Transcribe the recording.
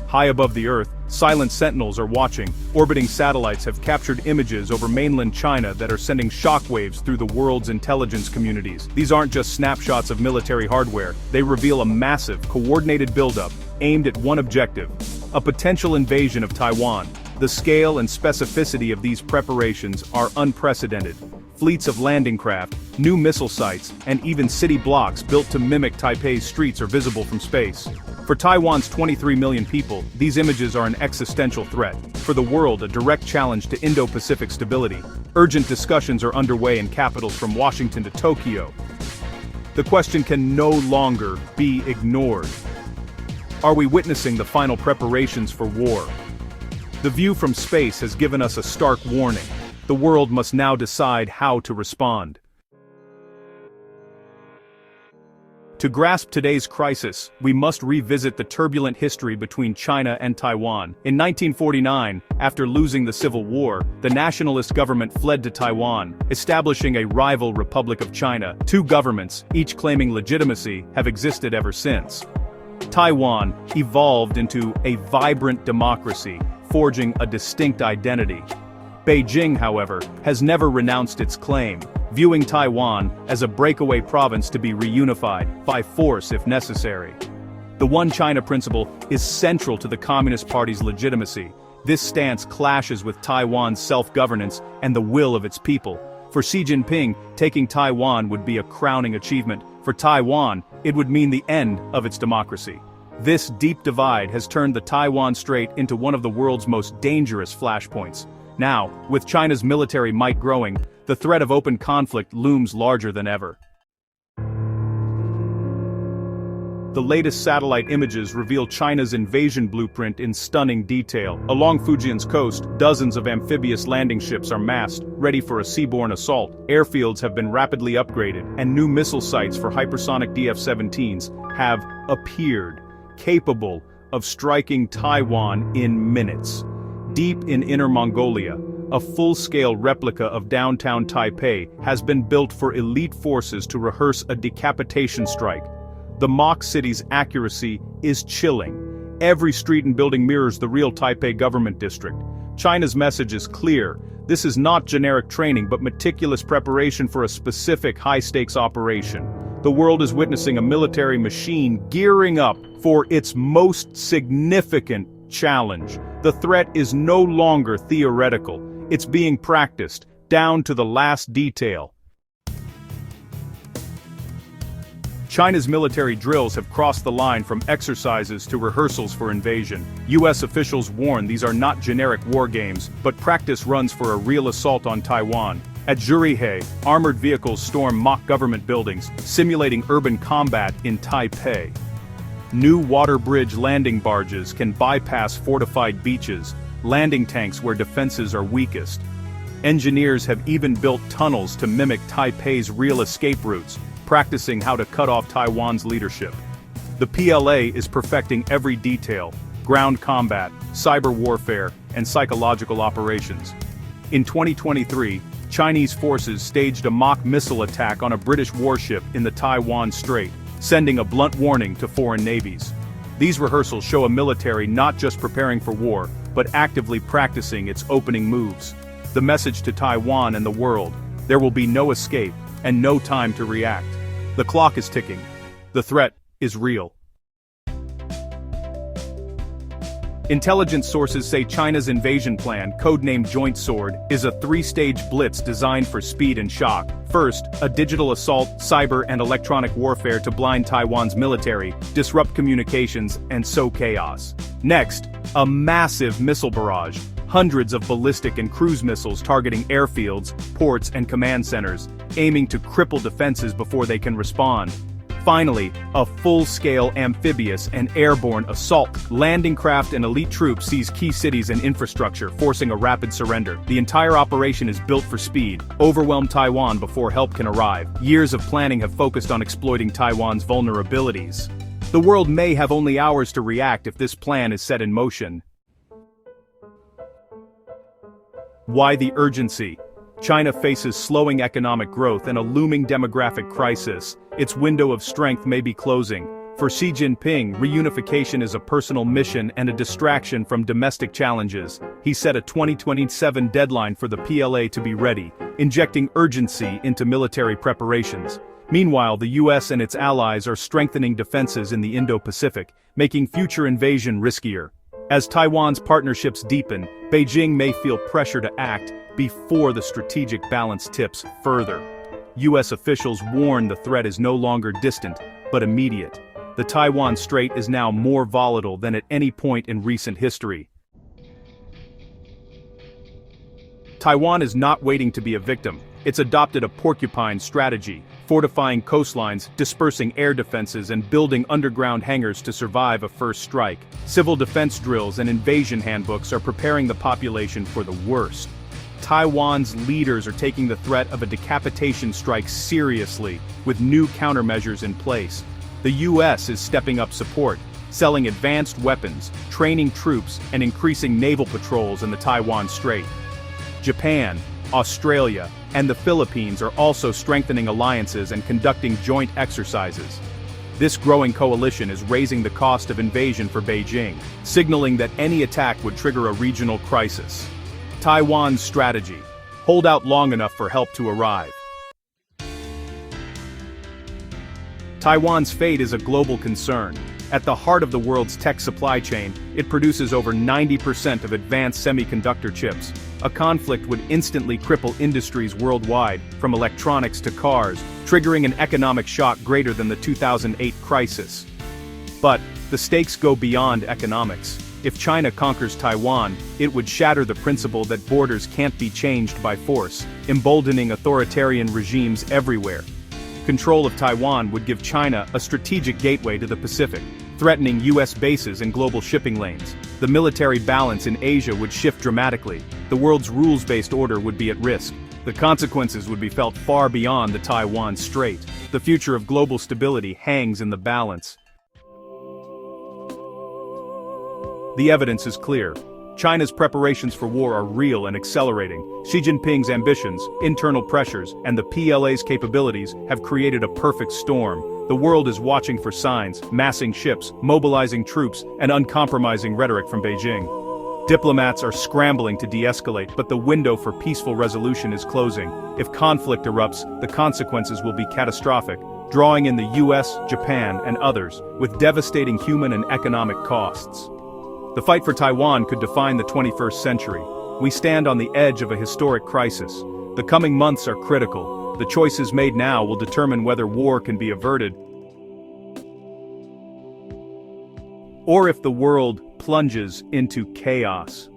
High above the Earth, silent sentinels are watching. Orbiting satellites have captured images over mainland China that are sending shockwaves through the world's intelligence communities. These aren't just snapshots of military hardware, they reveal a massive, coordinated buildup, aimed at one objective: a potential invasion of Taiwan. The scale and specificity of these preparations are unprecedented. Fleets of landing craft, new missile sites, and even city blocks built to mimic Taipei's streets are visible from space. For Taiwan's 23 million people, these images are an existential threat. For the world, a direct challenge to Indo-Pacific stability. Urgent discussions are underway in capitals from Washington to Tokyo. The question can no longer be ignored. Are we witnessing the final preparations for war? The view from space has given us a stark warning. The world must now decide how to respond. To grasp today's crisis, we must revisit the turbulent history between China and Taiwan. In 1949, after losing the Civil War, the nationalist government fled to Taiwan, establishing a rival Republic of China. Two governments, each claiming legitimacy, have existed ever since. Taiwan evolved into a vibrant democracy, forging a distinct identity. Beijing, however, has never renounced its claim, viewing Taiwan as a breakaway province to be reunified, by force if necessary. The One China principle is central to the Communist Party's legitimacy. This stance clashes with Taiwan's self-governance and the will of its people. For Xi Jinping, taking Taiwan would be a crowning achievement. For Taiwan, it would mean the end of its democracy. This deep divide has turned the Taiwan Strait into one of the world's most dangerous flashpoints. Now, with China's military might growing, the threat of open conflict looms larger than ever. The latest satellite images reveal China's invasion blueprint in stunning detail. Along Fujian's coast, dozens of amphibious landing ships are massed, ready for a seaborne assault. Airfields have been rapidly upgraded, and new missile sites for hypersonic DF-17s have appeared, capable of striking Taiwan in minutes. Deep in Inner Mongolia, a full-scale replica of downtown Taipei has been built for elite forces to rehearse a decapitation strike. The mock city's accuracy is chilling. Every street and building mirrors the real Taipei government district. China's message is clear. This is not generic training but meticulous preparation for a specific high-stakes operation. The world is witnessing a military machine gearing up for its most significant challenge. The threat is no longer theoretical. It's being practiced, down to the last detail. China's military drills have crossed the line from exercises to rehearsals for invasion. US officials warn these are not generic war games, but practice runs for a real assault on Taiwan. At Zhurihe, armored vehicles storm mock government buildings, simulating urban combat in Taipei. New water bridge landing barges can bypass fortified beaches, landing tanks where defenses are weakest. Engineers have even built tunnels to mimic Taipei's real escape routes, practicing how to cut off Taiwan's leadership. The PLA is perfecting every detail: ground combat, cyber warfare, and psychological operations. In 2023, Chinese forces staged a mock missile attack on a British warship in the Taiwan Strait, sending a blunt warning to foreign navies. These rehearsals show a military not just preparing for war, but actively practicing its opening moves. The message to Taiwan and the world: there will be no escape, and no time to react. The clock is ticking. The threat is real. Intelligence sources say China's invasion plan, codenamed Joint Sword, is a three-stage blitz designed for speed and shock. First, a digital assault, cyber and electronic warfare to blind Taiwan's military, disrupt communications, and sow chaos. Next, a massive missile barrage, hundreds of ballistic and cruise missiles targeting airfields, ports, and command centers, aiming to cripple defenses before they can respond. Finally, a full-scale amphibious and airborne assault. Landing craft and elite troops seize key cities and infrastructure, forcing a rapid surrender. The entire operation is built for speed. Overwhelm Taiwan before help can arrive. Years of planning have focused on exploiting Taiwan's vulnerabilities. The world may have only hours to react if this plan is set in motion. Why the urgency? China faces slowing economic growth and a looming demographic crisis. Its window of strength may be closing. For Xi Jinping, reunification is a personal mission and a distraction from domestic challenges. He set a 2027 deadline for the PLA to be ready, injecting urgency into military preparations. Meanwhile, the US and its allies are strengthening defenses in the Indo-Pacific, making future invasion riskier. As Taiwan's partnerships deepen, Beijing may feel pressure to act before the strategic balance tips further. US officials warn the threat is no longer distant, but immediate. The Taiwan Strait is now more volatile than at any point in recent history. Taiwan is not waiting to be a victim. It's adopted a porcupine strategy, fortifying coastlines, dispersing air defenses, and building underground hangars to survive a first strike. Civil defense drills and invasion handbooks are preparing the population for the worst. Taiwan's leaders are taking the threat of a decapitation strike seriously, with new countermeasures in place. The US is stepping up support, selling advanced weapons, training troops, and increasing naval patrols in the Taiwan Strait. Japan, Australia, and the Philippines are also strengthening alliances and conducting joint exercises. This growing coalition is raising the cost of invasion for Beijing, signaling that any attack would trigger a regional crisis. Taiwan's strategy: hold out long enough for help to arrive. Taiwan's fate is a global concern. At the heart of the world's tech supply chain, it produces over 90% of advanced semiconductor chips. A conflict would instantly cripple industries worldwide, from electronics to cars, triggering an economic shock greater than the 2008 crisis. But the stakes go beyond economics. If China conquers Taiwan, it would shatter the principle that borders can't be changed by force, emboldening authoritarian regimes everywhere. Control of Taiwan would give China a strategic gateway to the Pacific, threatening US bases and global shipping lanes. The military balance in Asia would shift dramatically. The world's rules-based order would be at risk. The consequences would be felt far beyond the Taiwan Strait. The future of global stability hangs in the balance. The evidence is clear. China's preparations for war are real and accelerating. Xi Jinping's ambitions, internal pressures, and the PLA's capabilities have created a perfect storm. The world is watching for signs, massing ships, mobilizing troops, and uncompromising rhetoric from Beijing. Diplomats are scrambling to de-escalate, but the window for peaceful resolution is closing. If conflict erupts, the consequences will be catastrophic, drawing in the US, Japan, and others, with devastating human and economic costs. The fight for Taiwan could define the 21st century. We stand on the edge of a historic crisis. The coming months are critical. The choices made now will determine whether war can be averted, or if the world plunges into chaos.